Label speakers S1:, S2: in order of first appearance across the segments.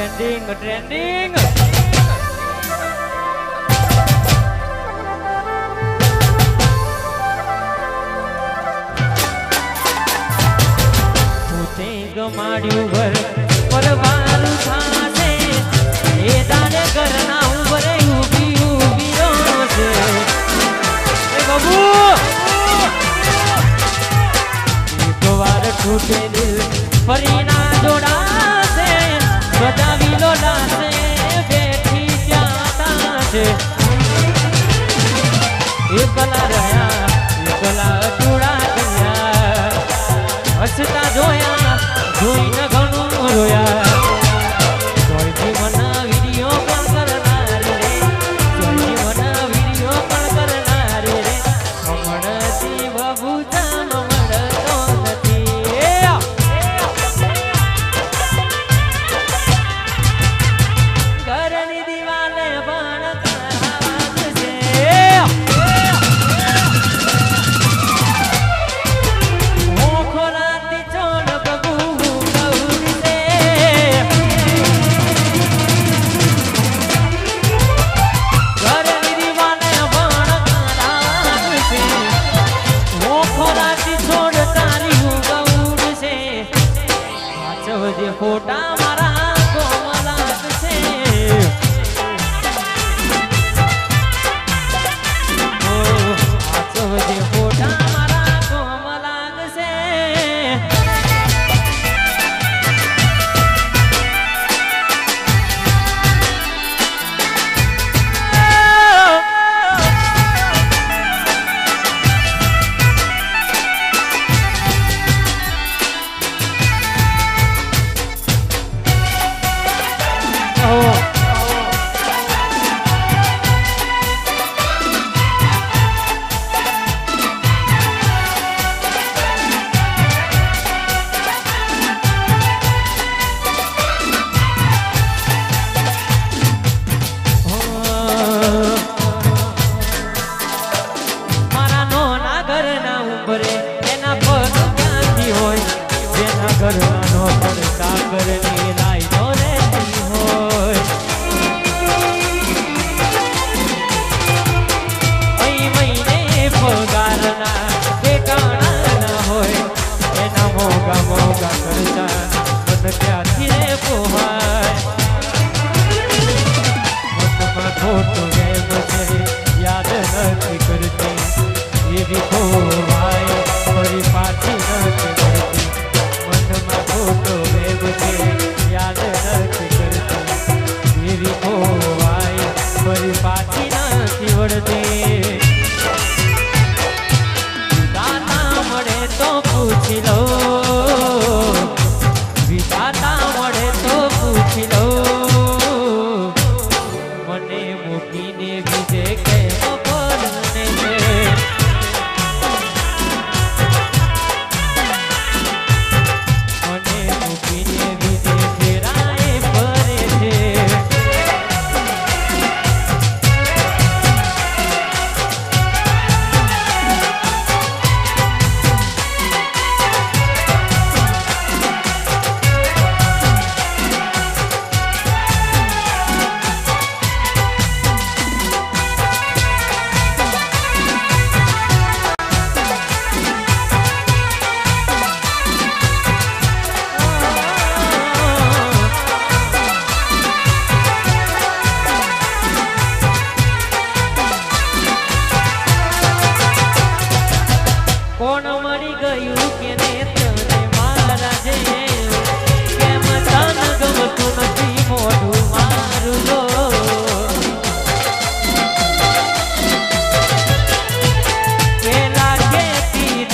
S1: trending trending પૂતે ગમાડ્યું ઘર પરવારું થાશે એ દાડે ઘરના ઉભરે ઊભી ઊભી રોશે એ બાબુ એક વાર તૂટે દિલ ફરી ના જોડાશે બધા વિલોડાશે બેઠી જાતા છે એકલા રહ્યા એકલા ચૂડા કર્યા હસતા જોયા જોઈને ઘણું રોયા જોઈથી મના વિડીયો પણ કરનાર રે જોઈથી મના વિડીયો પણ કરનાર રે હમણાંથી બબુતા મળતો નથી ઘરની દિવાલે પણ કરાવત છે ફોટા મારા કોમલાત છે ઓ આચવજે ફોટા મારા કોમલાત છે ઘરનો પણ સાગરની લાઈનો રહેતી હોય અહીં મહિને પગારના ઠેકાણા ના હોય એના મોગા મોગા ખર્ચા મન ક્યાંથી રે પોહાય મનમાં ખોટું એમ છે યાદ નથી કરતી એવી ખોવાય ફરી પાછી નથી કરતી ફોટો વેબ છે યાદ નથી કરતી એવી ખોવાય ફરી પાછી નથી વળતી વિધાતા મળે તો પૂછી લો વિધાતા મળે તો પૂછી લો મને મૂકીને બીજે કેમ પરણે છે કોણ મરી ગયું કે નેત્રને મારા જે કેમ તન ગમતું નથી મોઢું મારું લો પેલા કેતી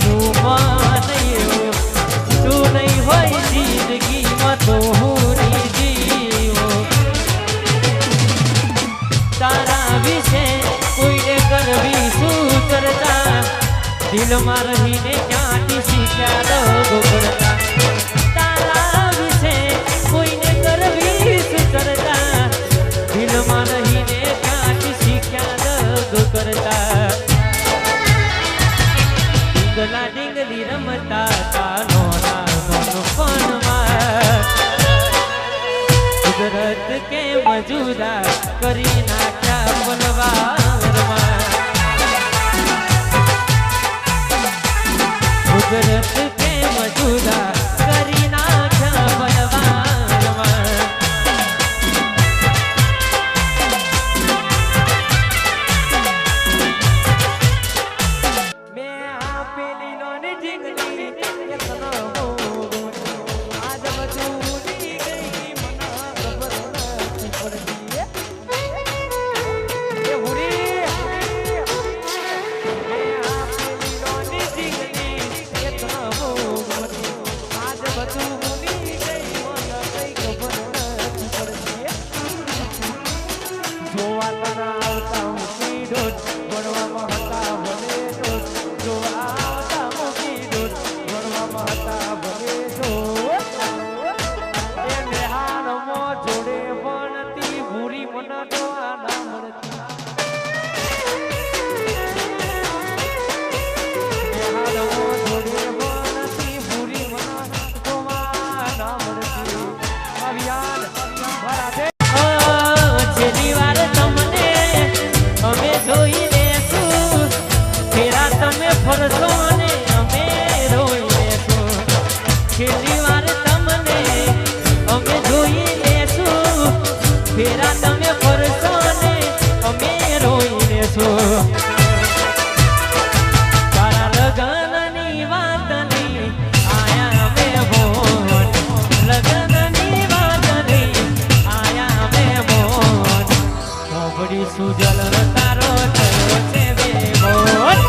S1: તું માનયો તું નહીં હોય જિંદગીમાં તો હું જીવો તારા વિશે કોઈને કરવી શું કરતા દિલમાં રહીને ક્યાંથી શીખ્યા લોકો કરતા તારા વિશે કોઈને કરવી શું કરતા દિલમાં રહીને ક્યાંથી શીખ્યા લોકો કરતા ડીંગલા ડીંગલી રમતા તા નોના નોનો પણ જુદા કરી નાખ્યા પલવારમાં કુદરત કેમ જુદા કરી નાખ્યા પલવારમાં મેં આપેલી નોની જીગની એક નવો આજ બધું ભૂલી ગઈ મને ખબર નથી પડતી એ ભૂલી મેં આપેલી નોની જીગની એક નવો આજ બધું ભૂલી ગઈ મને કઈ ખબર નથી પડતી જોવા તને આવતા હું પીડો ભણવામાં હતા ભલે જોવા આવતા હું પીડો ભણવામાં હતા ભલે એ મેહાનમાં જોડે ભણતી ભૂરી મને જોવા ના મળતી મેહાનમાં જોડે ભણતી ભૂરી મને જોવા ના મળતી અભિયાન મારા દે છેલ્લી વાર તમને અમે જોઈ લેશું ફેરા તમે ફરશો ને અમે રોઈ લેશું છેલ્લી વાર તમને અમે જોઈ લેશું ફેરા તમે ફરશો ને અમે રોઈ લેશું તારા લગનની વાતની આયા અમે ભોન લગનની વાતની આયા અમે ભોન મોગડી સુજલ તારો થયો છે બે ભોન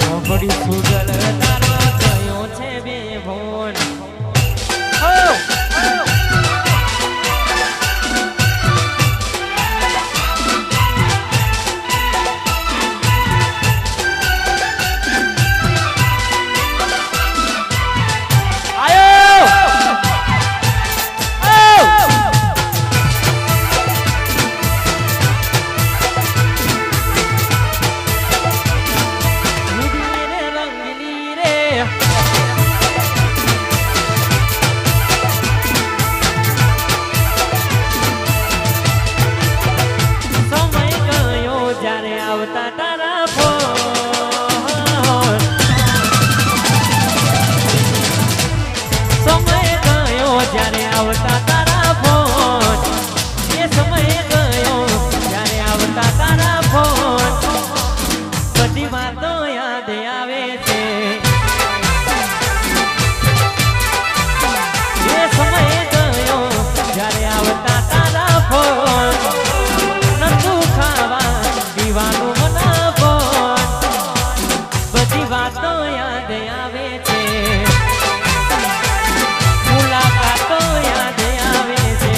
S1: મોગડી સુજલ તારો થયો છે બે ભોન આવતા તારા ફોન સમય ગયો જ્યારે આવતા તારા ફોન એ સમય ગયો જ્યારે આવતા તારા ફોન બધી વાતો યાદ આવે છે એ સમય ગયો જ્યારે આવતા તારા ફોન નતું ખાવા દીવાનું મનાવો બધી વાતો યાદ આવે છે મુલાકાતો યાદ આવે છે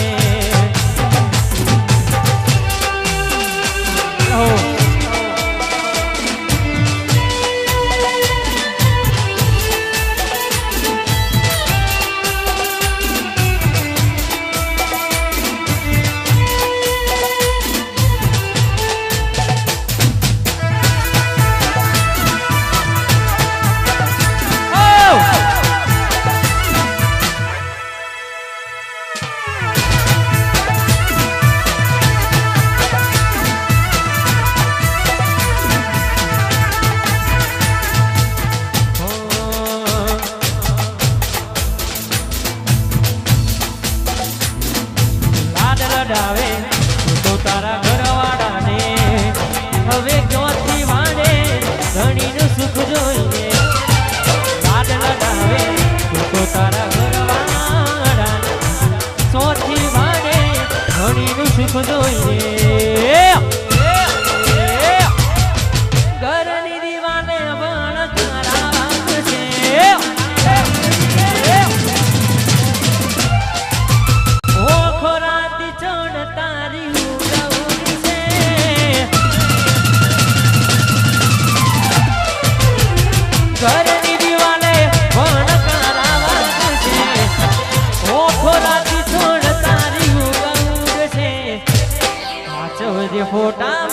S1: લડાવે તો તારા ઘરવાળાને હવે ક્યાંથી વાળે ધણીનું સુખ જોઈને લાડ લડાવે તો તારા ઘરવાળાને સોથી વાળે ધણીનું સુખ જોઈને ઘરની દીવાને પણ તારા વાંક છે ઘરની દિવાલે પણ કરાવા છે ઓ ખોરાતી છોડ તારી ઉગડ છે પાછો જે ફોટા